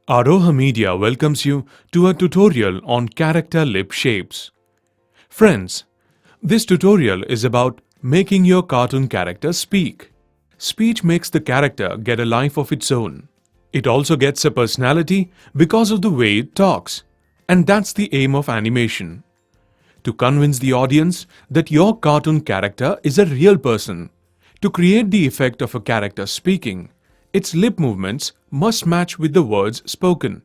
Aroha Media welcomes you to a tutorial on character lip shapes. Friends, this tutorial is about making your cartoon character speak. Speech makes the character get a life of its own. It also gets a personality because of the way it talks. And that's the aim of animation. To convince the audience that your cartoon character is a real person. To create the effect of a character speaking, its lip movements must match with the words spoken.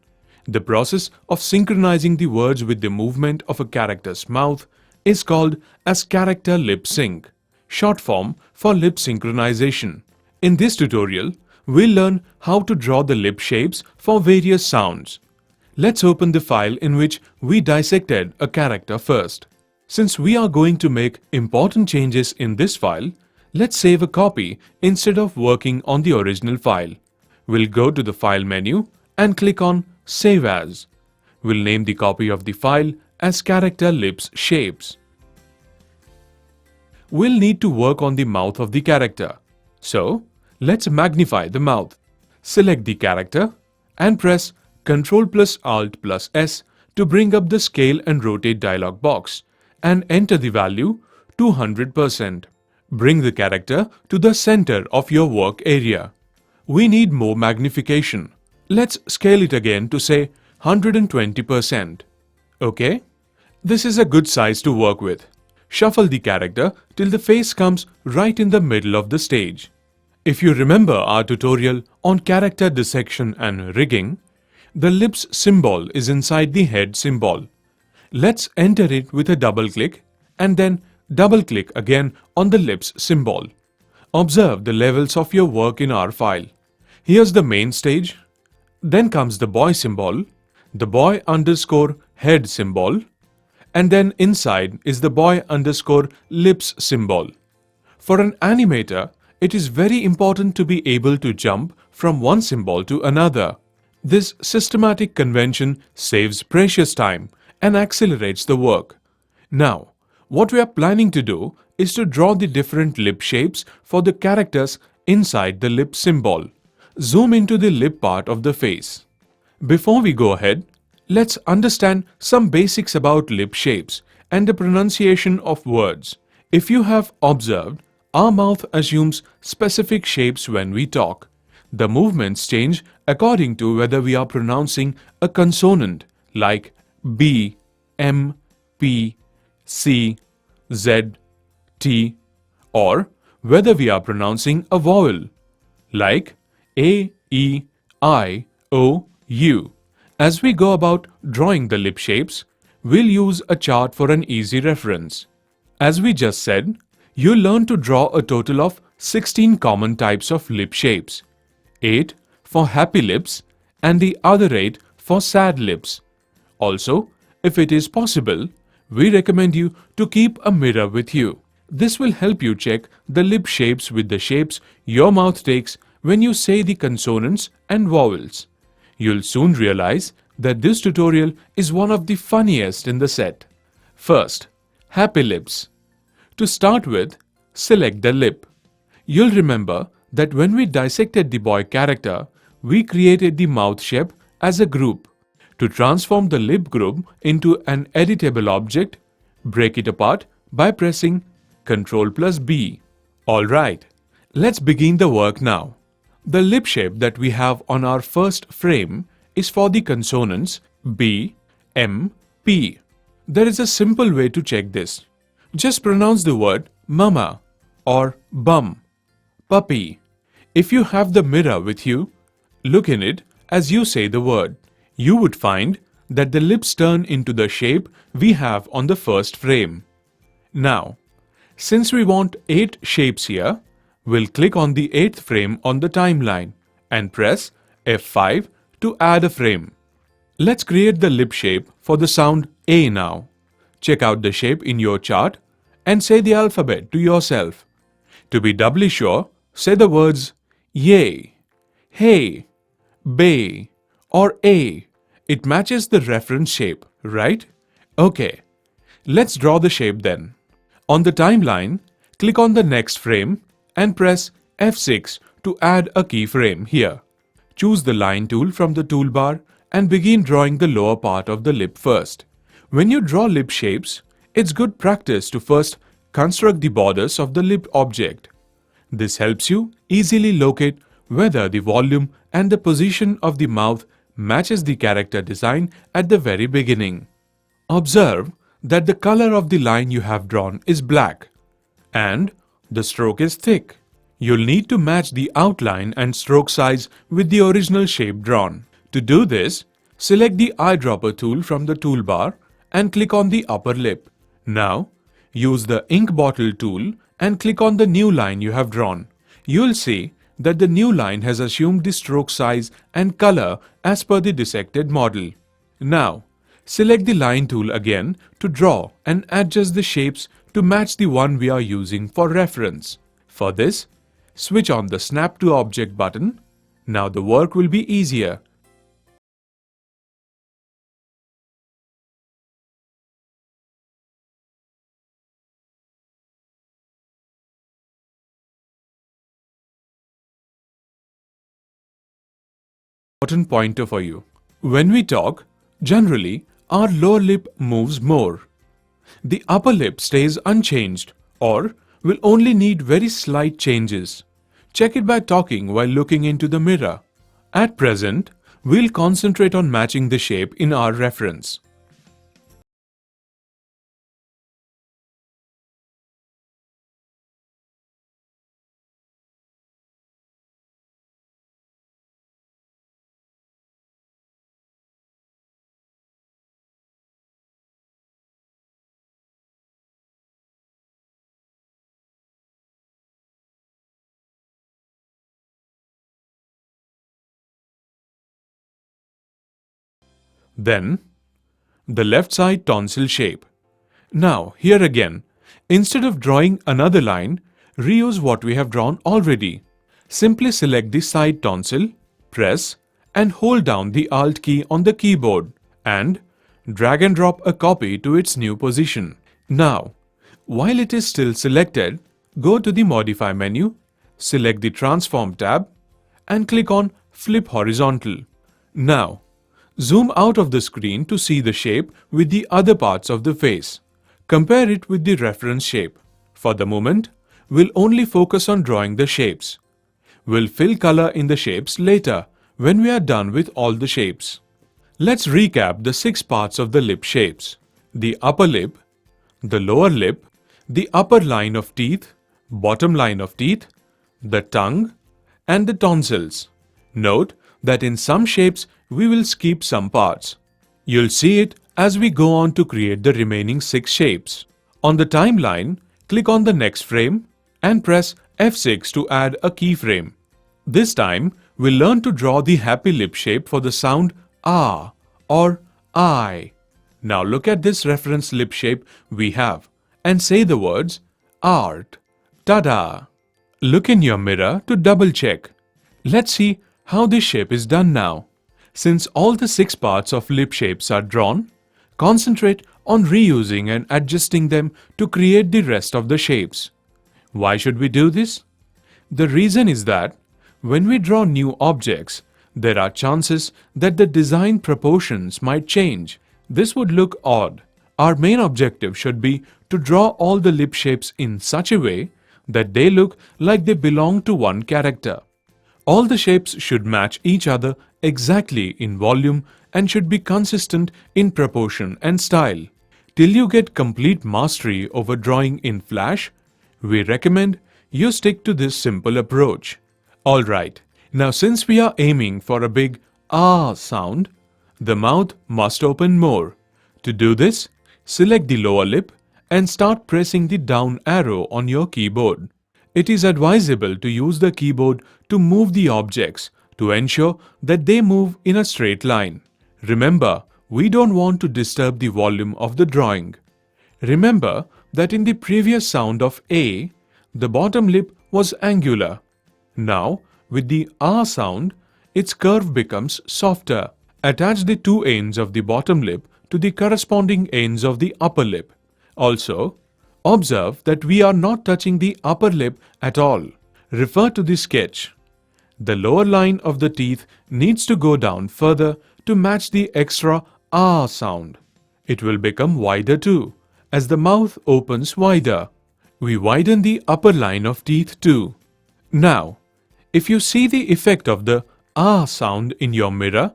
The process of synchronizing the words with the movement of a character's mouth is called as character lip sync, short form for lip synchronization. In this tutorial, we'll learn how to draw the lip shapes for various sounds. Let's open the file in which we dissected a character first. Since we are going to make important changes in this file, let's save a copy instead of working on the original file. We'll go to the File menu and click on Save As. We'll name the copy of the file as Character Lips Shapes. We'll need to work on the mouth of the character. So, let's magnify the mouth. Select the character and press Ctrl+Alt+S to bring up the Scale and Rotate dialog box and enter the value 200%. Bring the character to the center of your work area. We need more magnification. Let's scale it again to say 120%. Okay? This is a good size to work with. Shuffle the character till the face comes right in the middle of the stage. If you remember our tutorial on character dissection and rigging, the lips symbol is inside the head symbol. Let's enter it with a double click and then double-click again on the lips symbol. Observe the levels of your work in our file. Here's the main stage. Then comes the boy symbol, the boy underscore head symbol, and then inside is the boy underscore lips symbol. For an animator, it is very important to be able to jump from one symbol to another. This systematic convention saves precious time and accelerates the work. Now, what we are planning to do is to draw the different lip shapes for the characters inside the lip symbol. Zoom into the lip part of the face. Before we go ahead, let's understand some basics about lip shapes and the pronunciation of words. If you have observed, our mouth assumes specific shapes when we talk. The movements change according to whether we are pronouncing a consonant like B, M, P, C, Z, T, or whether we are pronouncing a vowel like A, E, I, O, U. As we go about drawing the lip shapes, we'll use a chart for an easy reference. As we just said, you'll learn to draw a total of 16 common types of lip shapes, 8 for happy lips and the other 8 for sad lips. Also, if it is possible, we recommend you to keep a mirror with you. This will help you check the lip shapes with the shapes your mouth takes when you say the consonants and vowels. You'll soon realize that this tutorial is one of the funniest in the set. First, happy lips. To start with, select the lip. You'll remember that when we dissected the boy character, we created the mouth shape as a group. To transform the lip group into an editable object, break it apart by pressing Ctrl+B. Alright, let's begin the work now. The lip shape that we have on our first frame is for the consonants B, M, P. There is a simple way to check this. Just pronounce the word mama or bum, puppy. If you have the mirror with you, look in it as you say the word. You would find that the lips turn into the shape we have on the first frame. Now, since we want 8 shapes here, we'll click on the 8th frame on the timeline and press F5 to add a frame. Let's create the lip shape for the sound A now. Check out the shape in your chart and say the alphabet to yourself. To be doubly sure, say the words yay, hey, bay, or a. It matches the reference shape, right? Okay, let's draw the shape then. On the timeline, click on the next frame and press F6 to add a keyframe here. Choose the line tool from the toolbar and begin drawing the lower part of the lip first. When you draw lip shapes, it's good practice to first construct the borders of the lip object. This helps you easily locate whether the volume and the position of the mouth matches the character design at the very beginning. Observe that the color of the line you have drawn is black and the stroke is thick. You'll need to match the outline and stroke size with the original shape drawn. To do this, select the eyedropper tool from the toolbar and click on the upper lip. Now, use the ink bottle tool and click on the new line you have drawn. You'll see that the new line has assumed the stroke size and color as per the dissected model. Now, select the line tool again to draw and adjust the shapes to match the one we are using for reference. For this, switch on the Snap to Object button. Now the work will be easier. Important pointer for you. When we talk, generally our lower lip moves more. The upper lip stays unchanged or will only need very slight changes. Check it by talking while looking into the mirror. At present, we'll concentrate on matching the shape in our reference. Then, the left side tonsil shape. Now, here again, instead of drawing another line, reuse what we have drawn already. Simply select the side tonsil, press and hold down the Alt key on the keyboard and drag and drop a copy to its new position. Now, while it is still selected, go to the Modify menu, select the Transform tab and click on Flip Horizontal. Now, zoom out of the screen to see the shape with the other parts of the face. Compare it with the reference shape. For the moment, we'll only focus on drawing the shapes. We'll fill color in the shapes later when we are done with all the shapes. Let's recap the 6 parts of the lip shapes: the upper lip, the lower lip, the upper line of teeth, bottom line of teeth, the tongue, and the tonsils. Note that in some shapes we will skip some parts. You'll see it as we go on to create the remaining 6 shapes. On the timeline, click on the next frame and press F6 to add a keyframe. This time, we'll learn to draw the happy lip shape for the sound ah or I. Now look at this reference lip shape we have and say the words art, tada. Look in your mirror to double check. Let's see how this shape is done now. Since all the 6 parts of lip shapes are drawn, concentrate on reusing and adjusting them to create the rest of the shapes. Why should we do this? The reason is that when we draw new objects, there are chances that the design proportions might change. This would look odd. Our main objective should be to draw all the lip shapes in such a way that they look like they belong to one character. All the shapes should match each other exactly in volume and should be consistent in proportion and style. Till you get complete mastery over drawing in Flash, we recommend you stick to this simple approach. Alright, now since we are aiming for a big ah sound, the mouth must open more. To do this, select the lower lip and start pressing the down arrow on your keyboard. It is advisable to use the keyboard to move the objects to ensure that they move in a straight line. Remember, we don't want to disturb the volume of the drawing. Remember that in the previous sound of A, the bottom lip was angular. Now, with the ah sound, its curve becomes softer. Attach the 2 ends of the bottom lip to the corresponding ends of the upper lip. Also, observe that we are not touching the upper lip at all. Refer to the sketch. The lower line of the teeth needs to go down further to match the extra ah sound. It will become wider too, as the mouth opens wider. We widen the upper line of teeth too. Now, if you see the effect of the ah sound in your mirror,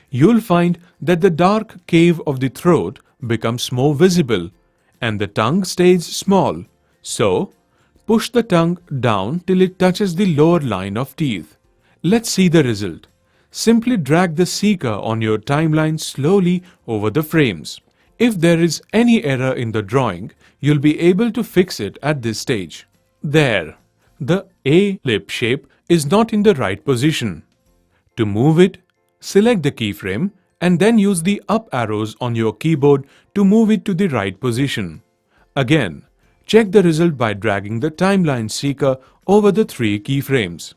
you'll find that the dark cave of the throat becomes more visible and the tongue stays small. So, push the tongue down till it touches the lower line of teeth. Let's see the result. Simply drag the seeker on your timeline slowly over the frames. If there is any error in the drawing, you'll be able to fix it at this stage. There. The A lip shape is not in the right position. To move it, select the keyframe and then use the up arrows on your keyboard to move it to the right position. Again, check the result by dragging the timeline seeker over the 3 keyframes.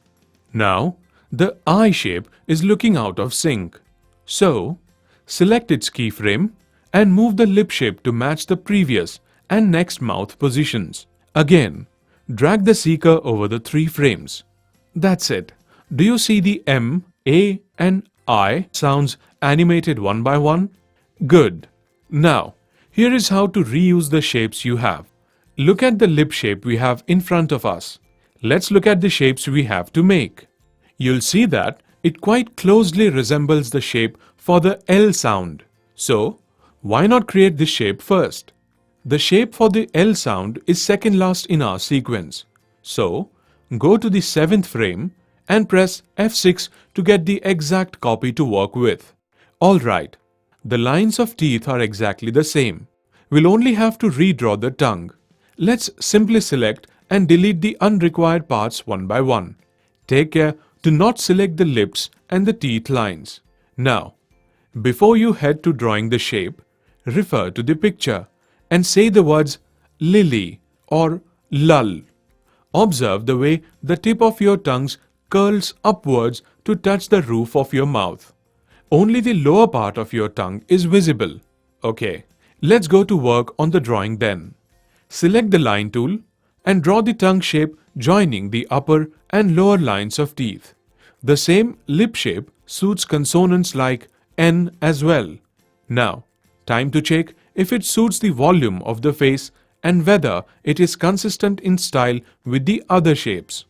Now, the eye shape is looking out of sync. So, select its keyframe and move the lip shape to match the previous and next mouth positions. Again, drag the seeker over the 3 frames. That's it. Do you see the M, A and I sounds animated one by one? Good. Now, here is how to reuse the shapes you have. Look at the lip shape we have in front of us. Let's look at the shapes we have to make. You'll see that it quite closely resembles the shape for the L sound. So, why not create this shape first? The shape for the L sound is second last in our sequence. So, go to the 7th frame and press F6 to get the exact copy to work with. Alright, the lines of teeth are exactly the same. We'll only have to redraw the tongue. Let's simply select and delete the unrequired parts one by one. Take care to not select the lips and the teeth lines. Now, before you head to drawing the shape, refer to the picture and say the words lily or lull. Observe the way the tip of your tongue curls upwards to touch the roof of your mouth. Only the lower part of your tongue is visible. Okay, let's go to work on the drawing then. Select the line tool and draw the tongue shape joining the upper and lower lines of teeth. The same lip shape suits consonants like N as well. Now, time to check if it suits the volume of the face and whether it is consistent in style with the other shapes.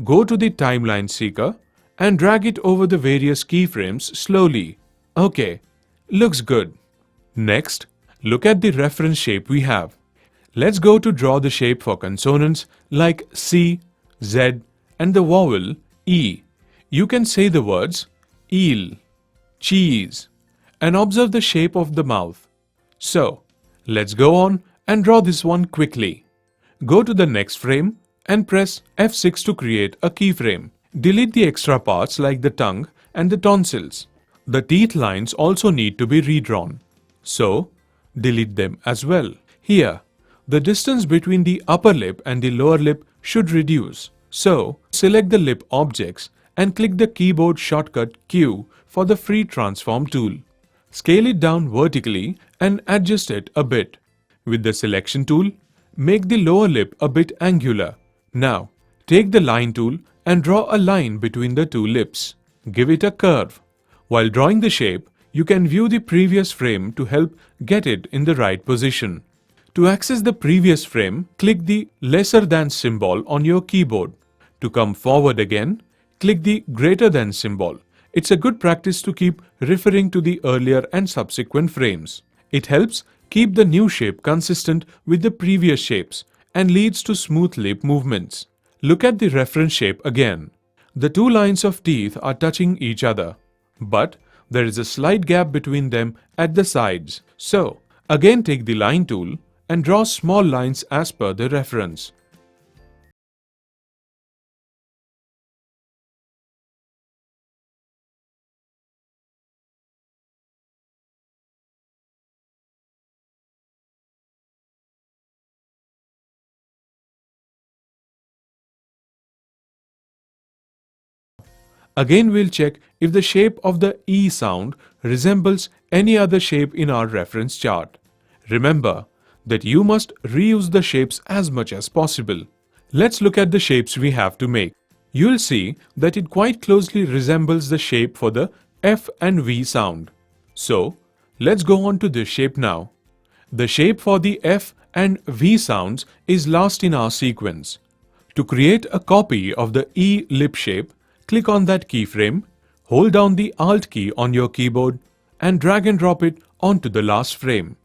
Go to the timeline seeker and drag it over the various keyframes slowly. Okay, looks good. Next, look at the reference shape we have. Let's go to draw the shape for consonants like C, Z and the vowel E. You can say the words eel, cheese and observe the shape of the mouth. So, let's go on and draw this one quickly. Go to the next frame and press F6 to create a keyframe. Delete the extra parts like the tongue and the tonsils. The teeth lines also need to be redrawn. So, delete them as well. Here, the distance between the upper lip and the lower lip should reduce. So, select the lip objects and click the keyboard shortcut Q for the free transform tool. Scale it down vertically and adjust it a bit. With the selection tool, make the lower lip a bit angular. Now, take the line tool and draw a line between the two lips. Give it a curve. While drawing the shape, you can view the previous frame to help get it in the right position. To access the previous frame, click the lesser than symbol on your keyboard. To come forward again, click the greater than symbol. It's a good practice to keep referring to the earlier and subsequent frames. It helps keep the new shape consistent with the previous shapes and leads to smooth lip movements. Look at the reference shape again. The two lines of teeth are touching each other, but there is a slight gap between them at the sides. So, again take the line tool and draw small lines as per the reference. Again, we'll check if the shape of the E sound resembles any other shape in our reference chart. Remember that you must reuse the shapes as much as possible. Let's look at the shapes we have to make. You'll see that it quite closely resembles the shape for the F and V sound. So, let's go on to this shape now. The shape for the F and V sounds is last in our sequence. To create a copy of the E lip shape, click on that keyframe, hold down the Alt key on your keyboard and drag and drop it onto the last frame.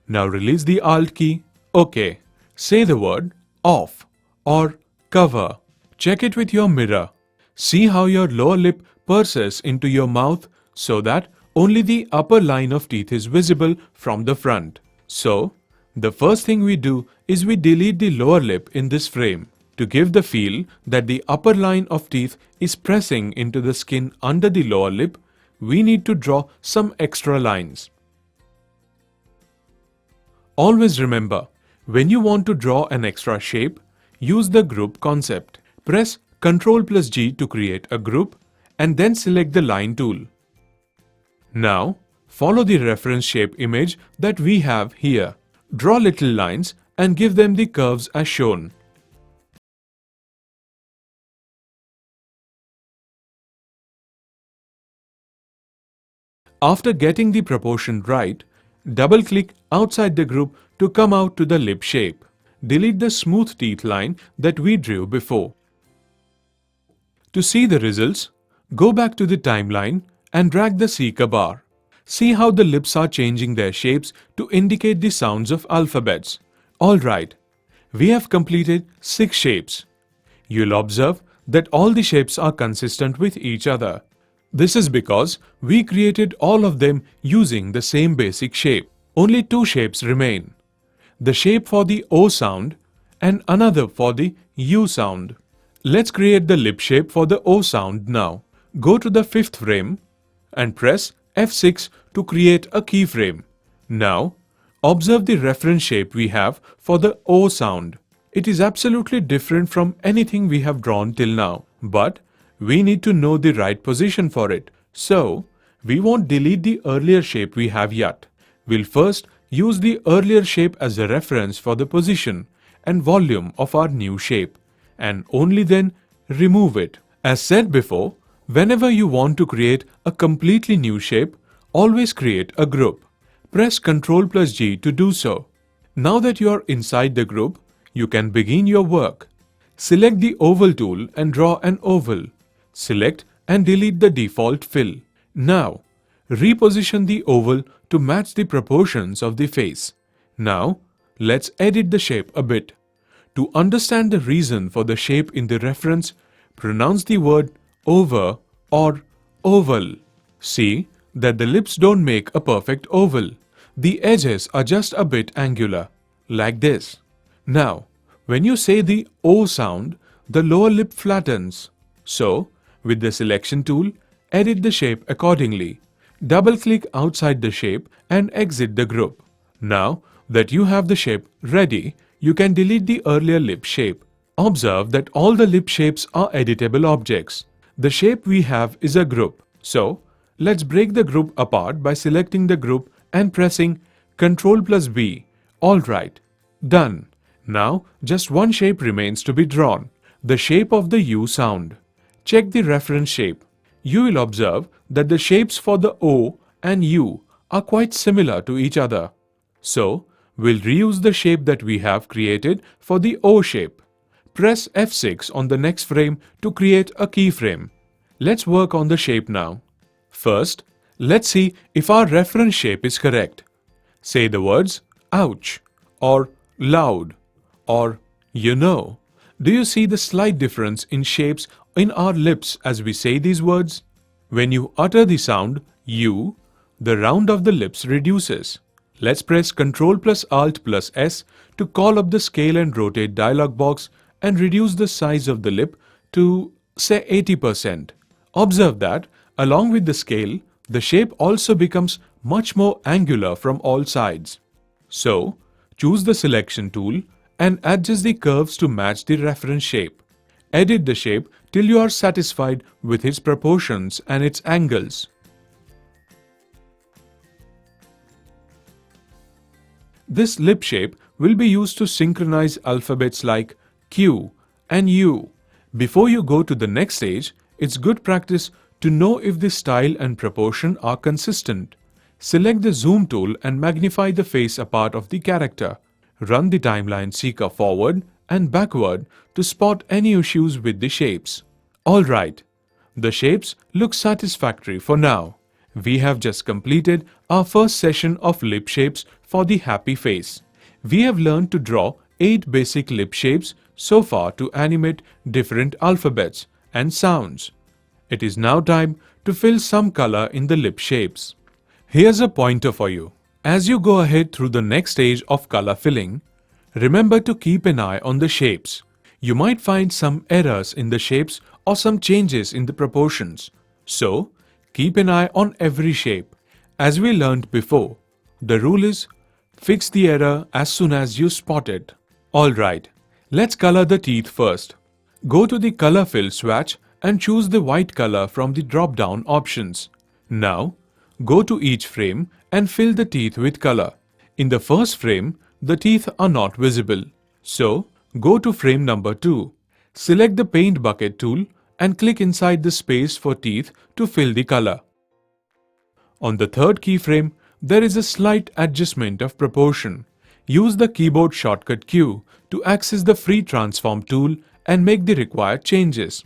Now release the Alt key. OK. Say the word off or cover. Check it with your mirror. See how your lower lip purses into your mouth so that only the upper line of teeth is visible from the front. So, the first thing we do is we delete the lower lip in this frame. To give the feel that the upper line of teeth is pressing into the skin under the lower lip, we need to draw some extra lines. Always remember, when you want to draw an extra shape, use the group concept. Press Ctrl+G to create a group and then select the line tool. Now, follow the reference shape image that we have here. Draw little lines and give them the curves as shown. After getting the proportion right, double-click outside the group to come out to the lip shape. Delete the smooth teeth line that we drew before. To see the results, go back to the timeline and drag the seeker bar. See how the lips are changing their shapes to indicate the sounds of alphabets. Alright, we have completed 6 shapes. You'll observe that all the shapes are consistent with each other. This is because we created all of them using the same basic shape. Only 2 shapes remain. The shape for the O sound and another for the U sound. Let's create the lip shape for the O sound now. Go to the 5th frame and press F6 to create a keyframe. Now, observe the reference shape we have for the O sound. It is absolutely different from anything we have drawn till now, but we need to know the right position for it. So, we won't delete the earlier shape we have yet. We'll first use the earlier shape as a reference for the position and volume of our new shape, and only then remove it. As said before, whenever you want to create a completely new shape, always create a group. Press Ctrl+G to do so. Now that you are inside the group, you can begin your work. Select the oval tool and draw an oval. Select and delete the default fill. Now, reposition the oval to match the proportions of the face. Now, let's edit the shape a bit. To understand the reason for the shape in the reference, pronounce the word over or oval. See that the lips don't make a perfect oval. The edges are just a bit angular, like this. Now, when you say the O sound, the lower lip flattens. So, with the selection tool, edit the shape accordingly. Double-click outside the shape and exit the group. Now that you have the shape ready, you can delete the earlier lip shape. Observe that all the lip shapes are editable objects. The shape we have is a group. So, let's break the group apart by selecting the group and pressing Ctrl+B. Alright, done. Now, just one shape remains to be drawn, the shape of the U sound. Check the reference shape. You will observe that the shapes for the O and U are quite similar to each other. So, we'll reuse the shape that we have created for the O shape. Press F6 on the next frame to create a keyframe. Let's work on the shape now. First, let's see if our reference shape is correct. Say the words ouch or loud or you know. Do you see the slight difference in shapes in our lips as we say these words? When you utter the sound U, the round of the lips reduces. Let's press Ctrl+Alt+S to call up the Scale and Rotate dialog box and reduce the size of the lip to, say, 80%. Observe that, along with the scale, the shape also becomes much more angular from all sides. So, choose the Selection tool and adjust the curves to match the reference shape. Edit the shape till you are satisfied with its proportions and its angles. This lip shape will be used to synchronize alphabets like Q and U. Before you go to the next stage, it's good practice to know if the style and proportion are consistent. Select the zoom tool and magnify the face apart of the character. Run the timeline seeker forward and backward to spot any issues with the shapes. Alright, the shapes look satisfactory for now. We have just completed our first session of lip shapes for the happy face. We have learned to draw 8 basic lip shapes so far to animate different alphabets and sounds. It is now time to fill some color in the lip shapes. Here's a pointer for you. As you go ahead through the next stage of color filling, remember to keep an eye on the shapes. You might find some errors in the shapes or some changes in the proportions. So, keep an eye on every shape. As we learned before, the rule is fix the error as soon as you spot it. Alright, let's color the teeth first. Go to the color fill swatch and choose the white color from the drop-down options. Now, go to each frame and fill the teeth with color. In the first frame, the teeth are not visible. So, go to frame number 2. Select the paint bucket tool and click inside the space for teeth to fill the color. On the third keyframe, there is a slight adjustment of proportion. Use the keyboard shortcut Q to access the free transform tool and make the required changes.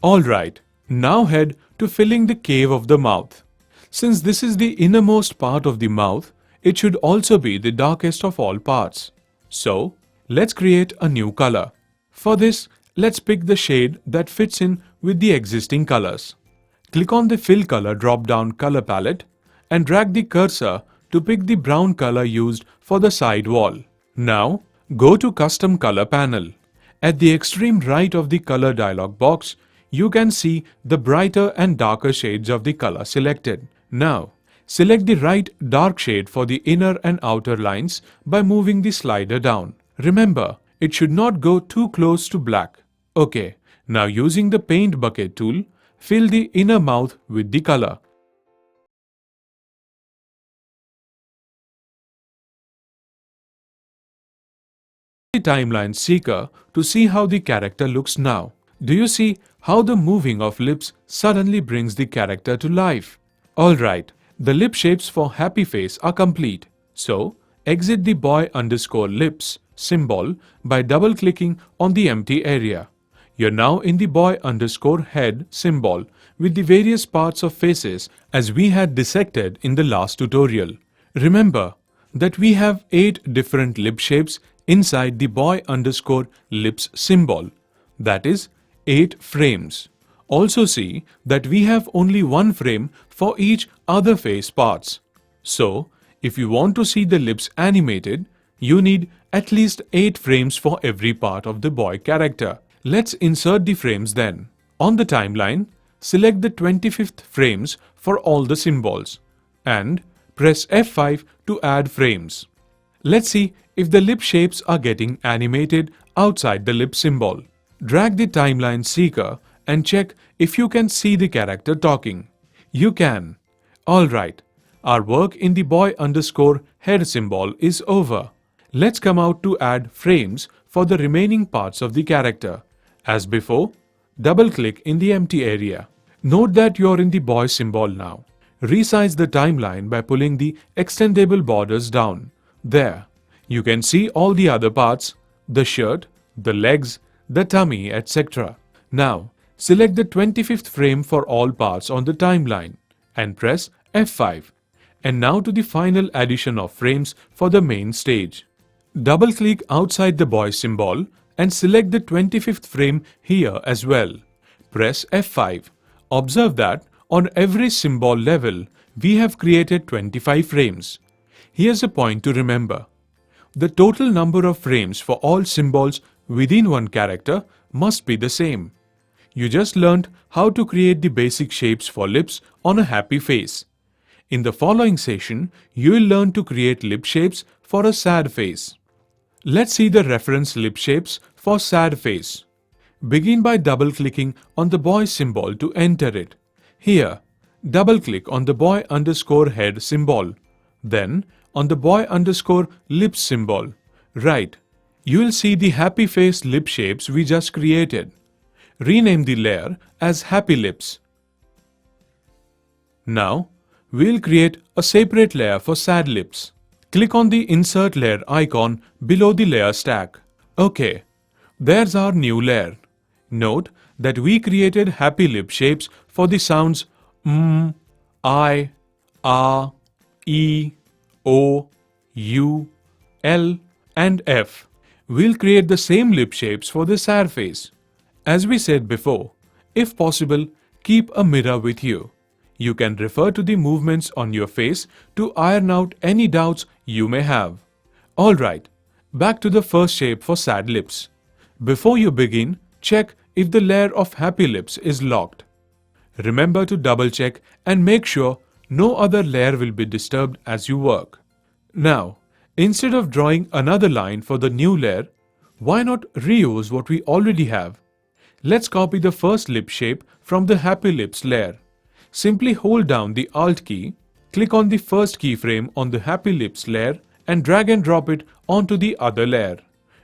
Alright, now head to filling the cave of the mouth. Since this is the innermost part of the mouth, it should also be the darkest of all parts. So, let's create a new color. For this, let's pick the shade that fits in with the existing colors. Click on the Fill Color drop-down color palette and drag the cursor to pick the brown color used for the side wall. Now, go to Custom Color panel. At the extreme right of the color dialog box, you can see the brighter and darker shades of the color selected. Now, select the right dark shade for the inner and outer lines by moving the slider down. Remember, it should not go too close to black. Okay, now using the paint bucket tool, fill the inner mouth with the color. The timeline seeker to see how the character looks now. Do you see how the moving of lips suddenly brings the character to life? Alright, the lip shapes for happy face are complete. So, exit the boy_lips symbol by double-clicking on the empty area. You're now in the boy_head symbol with the various parts of faces as we had dissected in the last tutorial. Remember that we have 8 different lip shapes inside the boy_lips symbol. That is 8 frames. Also see that we have only one frame for each other face parts. So, if you want to see the lips animated, you need at least 8 frames for every part of the boy character. Let's insert the frames then. On the timeline, select the 25th frames for all the symbols and press F5 to add frames. Let's see if the lip shapes are getting animated outside the lip symbol. Drag the timeline seeker and check if you can see the character talking. You can. Alright, our work in the boy_head symbol is over. Let's come out to add frames for the remaining parts of the character. As before, double-click in the empty area. Note that you're in the boy symbol now. Resize the timeline by pulling the extendable borders down. There, you can see all the other parts, the shirt, the legs, the tummy, etc. Now, select the 25th frame for all parts on the timeline and press F5. And now to the final addition of frames for the main stage. Double-click outside the boy symbol and select the 25th frame here as well. Press F5. Observe that on every symbol level, we have created 25 frames. Here's a point to remember. The total number of frames for all symbols within one character must be the same. You just learned how to create the basic shapes for lips on a happy face. In the following session, you will learn to create lip shapes for a sad face. Let's see the reference lip shapes for sad face. Begin by double-clicking on the boy symbol to enter it. Here, double-click on the boy underscore head symbol. Then, on the boy underscore lips symbol. Right, you will see the happy face lip shapes we just created. Rename the layer as Happy Lips. Now, we'll create a separate layer for sad lips. Click on the Insert Layer icon below the layer stack. OK, there's our new layer. Note that we created happy lip shapes for the sounds I, A, E, O, U, L and F. We'll create the same lip shapes for the sad face. As we said before, if possible, keep a mirror with you. You can refer to the movements on your face to iron out any doubts you may have. Alright, back to the first shape for sad lips. Before you begin, check if the layer of happy lips is locked. Remember to double check and make sure no other layer will be disturbed as you work. Now, instead of drawing another line for the new layer, why not reuse what we already have? Let's copy the first lip shape from the happy lips layer. Simply hold down the Alt key, click on the first keyframe on the happy lips layer and drag and drop it onto the other layer.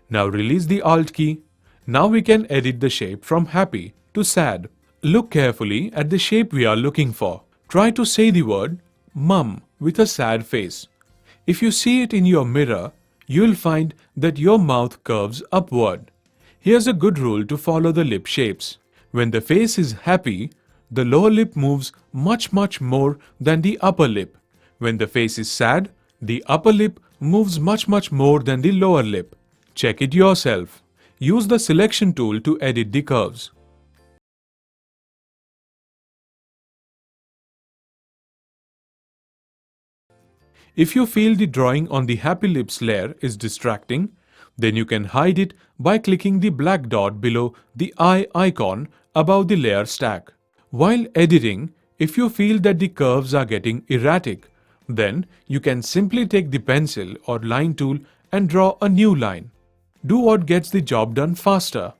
Now release the Alt key. Now we can edit the shape from happy to sad. Look carefully at the shape we are looking for. Try to say the word mum with a sad face. If you see it in your mirror, you will find that your mouth curves upward. Here's a good rule to follow the lip shapes. When the face is happy, the lower lip moves much more than the upper lip. When the face is sad, the upper lip moves much more than the lower lip. Check it yourself. Use the selection tool to edit the curves. If you feel the drawing on the happy lips layer is distracting, then you can hide it by clicking the black dot below the eye icon above the layer stack. While editing, if you feel that the curves are getting erratic, then you can simply take the pencil or line tool and draw a new line. Do what gets the job done faster.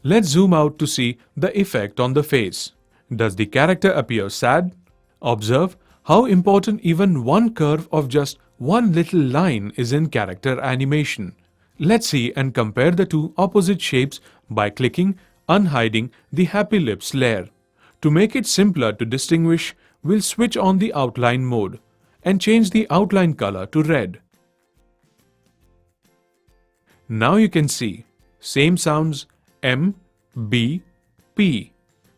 Let's zoom out to see the effect on the face. Does the character appear sad? Observe how important even one curve of just one little line is in character animation. Let's see and compare the two opposite shapes by clicking unhiding the happy lips layer. To make it simpler to distinguish, we'll switch on the outline mode and change the outline color to red. Now you can see same sounds M, B, P,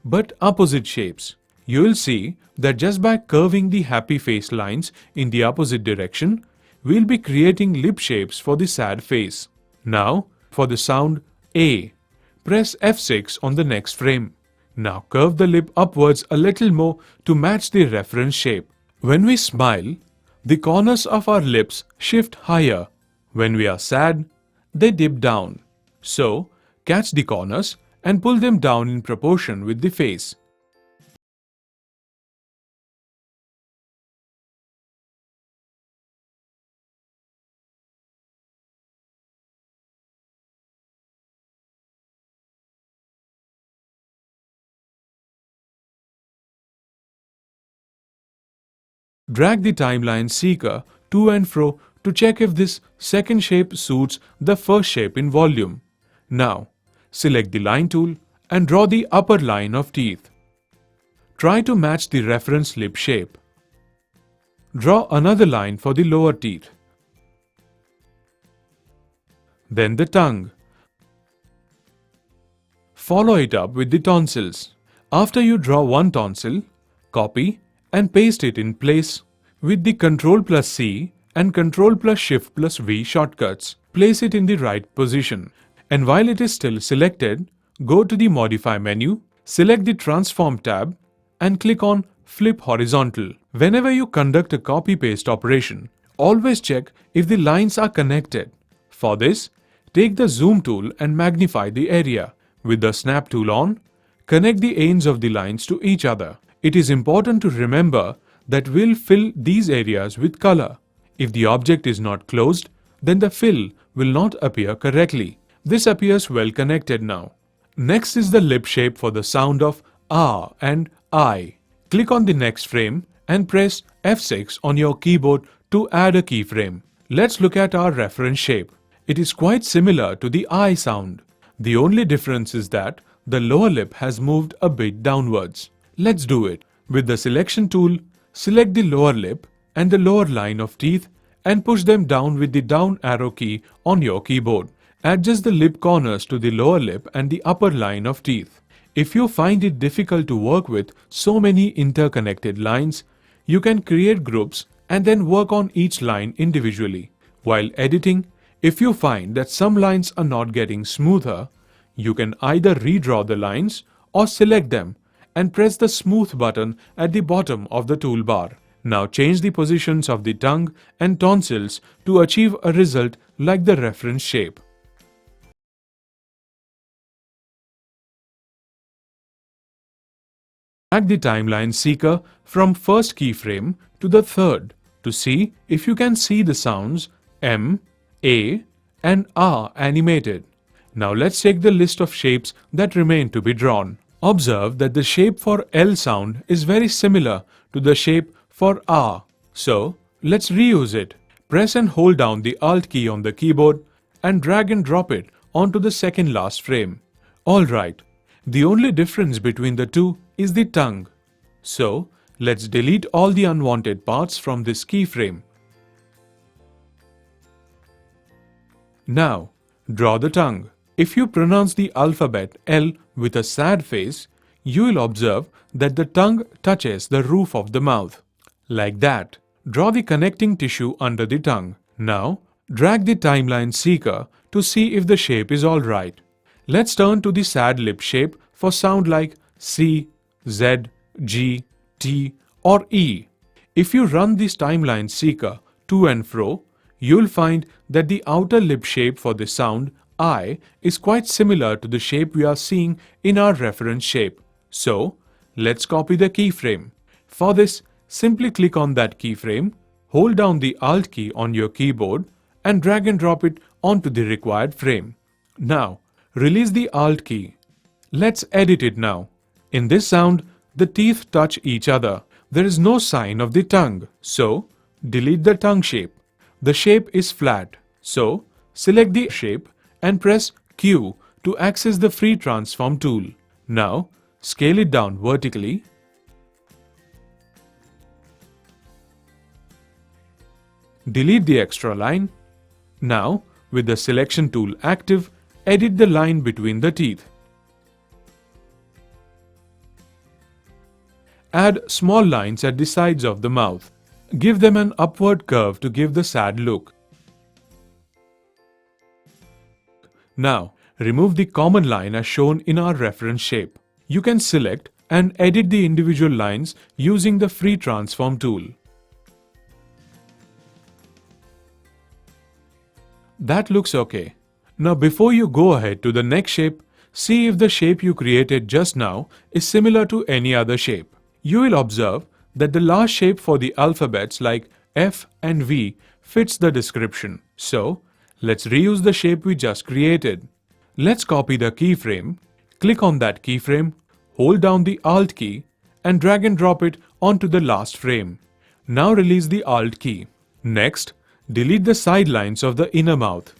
but opposite shapes. You will see that just by curving the happy face lines in the opposite direction, we'll be creating lip shapes for the sad face. Now, for the sound A, press F6 on the next frame. Now curve the lip upwards a little more to match the reference shape. When we smile, the corners of our lips shift higher. When we are sad, they dip down. So, catch the corners and pull them down in proportion with the face. Drag the timeline seeker to and fro to check if this second shape suits the first shape in volume. Now, select the line tool and draw the upper line of teeth. Try to match the reference lip shape. Draw another line for the lower teeth. Then the tongue. Follow it up with the tonsils. After you draw one tonsil, copy and paste it in place with the Ctrl+C and Ctrl+Shift+V shortcuts. Place it in the right position. And while it is still selected, go to the Modify menu, select the Transform tab and click on Flip Horizontal. Whenever you conduct a copy-paste operation, always check if the lines are connected. For this, take the Zoom tool and magnify the area. With the Snap tool on, connect the ends of the lines to each other. It is important to remember that we'll fill these areas with color. If the object is not closed, then the fill will not appear correctly. This appears well connected now. Next is the lip shape for the sound of ah and I. Click on the next frame and press F6 on your keyboard to add a keyframe. Let's look at our reference shape. It is quite similar to the I sound. The only difference is that the lower lip has moved a bit downwards. Let's do it. With the selection tool, select the lower lip and the lower line of teeth and push them down with the down arrow key on your keyboard. Adjust the lip corners to the lower lip and the upper line of teeth. If you find it difficult to work with so many interconnected lines, you can create groups and then work on each line individually. While editing, if you find that some lines are not getting smoother, you can either redraw the lines or select them and press the Smooth button at the bottom of the toolbar. Now change the positions of the tongue and tonsils to achieve a result like the reference shape. Drag the timeline seeker from first keyframe to the third to see if you can see the sounds M, A and R animated. Now let's check the list of shapes that remain to be drawn. Observe that the shape for L sound is very similar to the shape for R. So let's reuse it. Press and hold down the Alt key on the keyboard and drag and drop it onto the second last frame. Alright, the only difference between the two is the tongue. So let's delete all the unwanted parts from this keyframe. Now, draw the tongue. If you pronounce the alphabet L with a sad face, you will observe that the tongue touches the roof of the mouth. Like that. Draw the connecting tissue under the tongue. Now, drag the timeline seeker to see if the shape is alright. Let's turn to the sad lip shape for sound like C, Z, G, T or E. If you run this timeline seeker to and fro, you'll find that the outer lip shape for the sound I is quite similar to the shape we are seeing in our reference shape. So, let's copy the keyframe. For this, simply click on that keyframe, hold down the Alt key on your keyboard and drag and drop it onto the required frame. Now, release the Alt key. Let's edit it now. In this sound, the teeth touch each other. There is no sign of the tongue, so delete the tongue shape. The shape is flat, so select the shape and press Q to access the free transform tool. Now, scale it down vertically. Delete the extra line. Now, with the selection tool active, edit the line between the teeth. Add small lines at the sides of the mouth. Give them an upward curve to give the sad look. Now, remove the common line as shown in our reference shape. You can select and edit the individual lines using the free transform tool. That looks okay. Now before you go ahead to the next shape, see if the shape you created just now is similar to any other shape. You will observe that the last shape for the alphabets like F and V fits the description. So, let's reuse the shape we just created. Let's copy the keyframe, click on that keyframe, hold down the Alt key and drag and drop it onto the last frame. Now release the Alt key. Next, delete the sidelines of the inner mouth.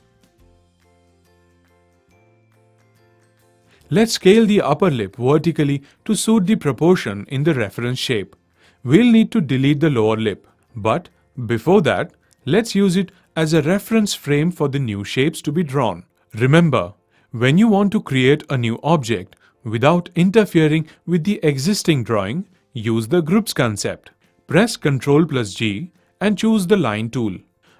Let's scale the upper lip vertically to suit the proportion in the reference shape. We'll need to delete the lower lip, but before that, let's use it as a reference frame for the new shapes to be drawn. Remember, when you want to create a new object without interfering with the existing drawing, use the groups concept. Press Ctrl+G and choose the line tool.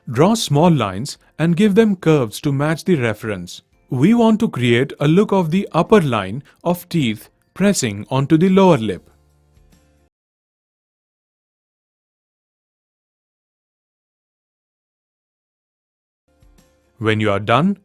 Draw small lines and give them curves to match the reference. We want to create a look of the upper line of teeth pressing onto the lower lip. When you are done,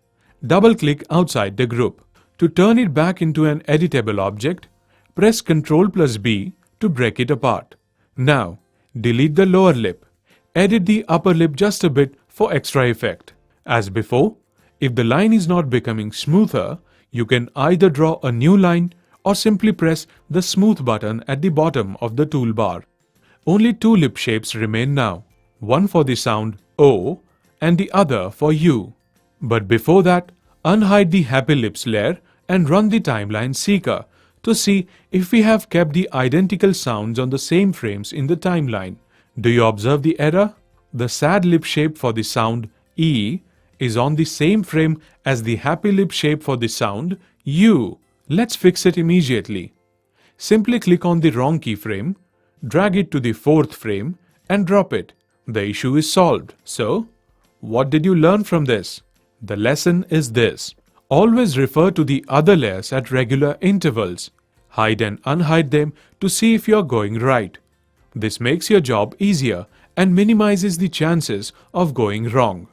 double-click outside the group. To turn it back into an editable object, press Ctrl+B to break it apart. Now, delete the lower lip. Edit the upper lip just a bit for extra effect. As before, if the line is not becoming smoother, you can either draw a new line or simply press the Smooth button at the bottom of the toolbar. Only two lip shapes remain now, one for the sound O and the other for U. But before that, unhide the Happy Lips layer and run the timeline seeker to see if we have kept the identical sounds on the same frames in the timeline. Do you observe the error? The sad lip shape for the sound E is on the same frame as the happy lip shape for the sound U. Let's fix it immediately. Simply click on the wrong keyframe, drag it to the fourth frame and drop it. The issue is solved. So, what did you learn from this? The lesson is this. Always refer to the other layers at regular intervals. Hide and unhide them to see if you are going right. This makes your job easier and minimizes the chances of going wrong.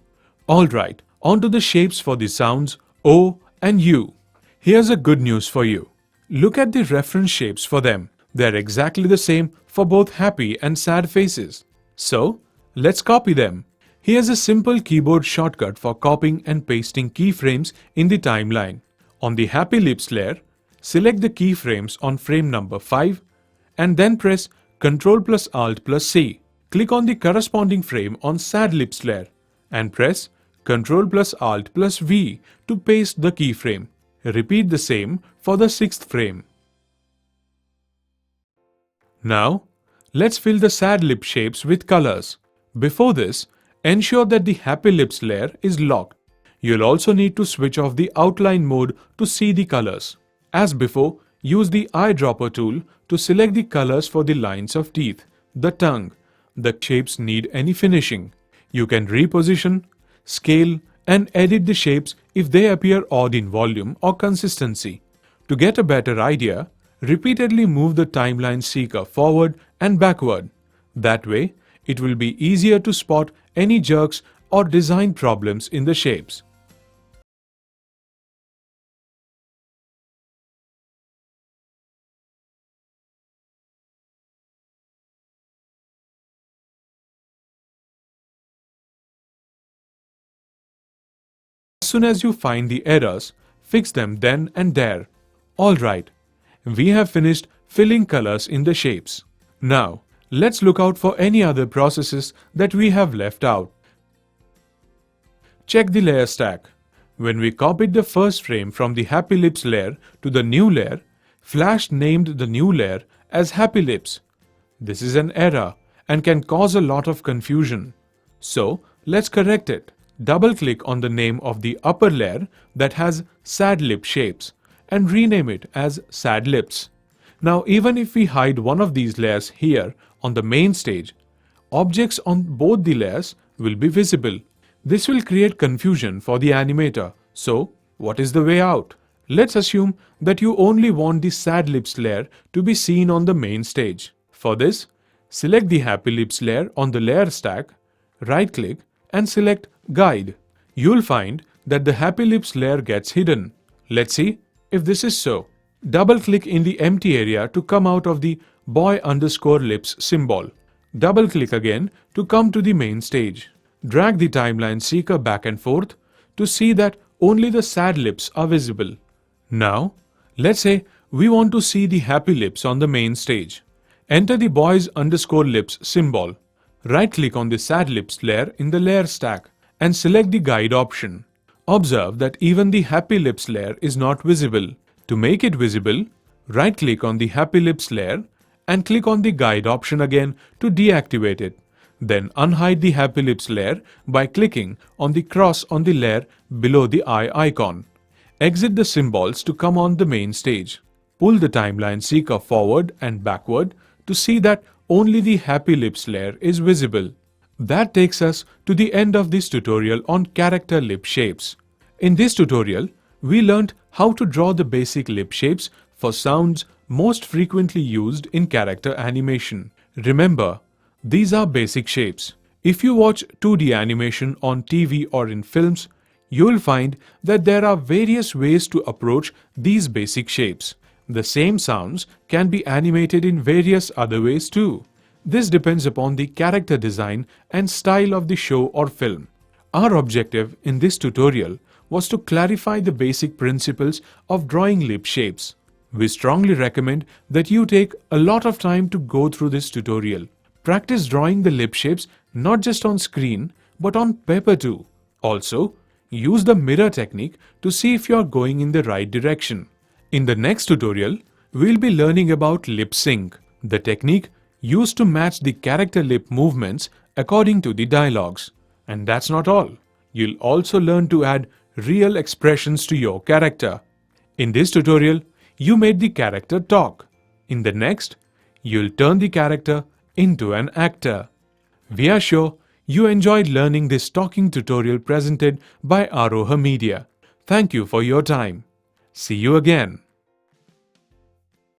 Alright, on to the shapes for the sounds O and U. Here's a good news for you. Look at the reference shapes for them. They're exactly the same for both happy and sad faces. So, let's copy them. Here's a simple keyboard shortcut for copying and pasting keyframes in the timeline. On the Happy Lips layer, select the keyframes on frame number 5 and then press Ctrl+Alt+C. Click on the corresponding frame on Sad Lips layer and press Ctrl+Alt+V to paste the keyframe. Repeat the same for the 6th frame. Now, let's fill the sad lip shapes with colors. Before this, ensure that the Happy Lips layer is locked. You'll also need to switch off the outline mode to see the colors. As before, use the eyedropper tool to select the colors for the lines of teeth, the tongue. The shapes need any finishing. You can reposition, scale, and edit the shapes if they appear odd in volume or consistency. To get a better idea, repeatedly move the timeline seeker forward and backward. That way, it will be easier to spot any jerks or design problems in the shapes. As soon as you find the errors, fix them then and there. Alright, we have finished filling colors in the shapes. Now, let's look out for any other processes that we have left out. Check the layer stack. When we copied the first frame from the Happy Lips layer to the new layer, Flash named the new layer as Happy Lips. This is an error and can cause a lot of confusion. So, let's correct it. Double-click on the name of the upper layer that has sad lip shapes and rename it as Sad Lips. Now, even if we hide one of these layers here on the main stage, objects on both the layers will be visible. This will create confusion for the animator. So, what is the way out? Let's assume that you only want the Sad Lips layer to be seen on the main stage. For this, select the Happy Lips layer on the layer stack, right-click and select Guide. You'll find that the Happy Lips layer gets hidden. Let's see if this is so. Double-click in the empty area to come out of the boy_lips symbol. Double-click again to come to the main stage. Drag the timeline seeker back and forth to see that only the sad lips are visible. Now, let's say we want to see the happy lips on the main stage. Enter the boys_lips symbol. Right-click on the sad lips layer in the layer stack and select the guide option. Observe that even the happy lips layer is not visible. To make it visible, right-click on the happy lips layer and click on the guide option again to deactivate it. Then unhide the happy lips layer by clicking on the cross on the layer below the eye icon. Exit the symbols to come on the main stage. Pull the timeline seeker forward and backward to see that only the happy lips layer is visible. That takes us to the end of this tutorial on character lip shapes. In this tutorial, we learned how to draw the basic lip shapes for sounds most frequently used in character animation. Remember, these are basic shapes. If you watch 2D animation on TV or in films, you will find that there are various ways to approach these basic shapes. The same sounds can be animated in various other ways too. This depends upon the character design and style of the show or film. Our objective in this tutorial was to clarify the basic principles of drawing lip shapes. We strongly recommend that you take a lot of time to go through this tutorial. Practice drawing the lip shapes not just on screen but on paper too. Also, use the mirror technique to see if you are going in the right direction. In the next tutorial, we'll be learning about lip sync, the technique used to match the character lip movements according to the dialogues. And that's not all. You'll also learn to add real expressions to your character. In this tutorial, you made the character talk. In the next, you'll turn the character into an actor. We are sure you enjoyed learning this talking tutorial presented by Aroha Media. Thank you for your time. See you again.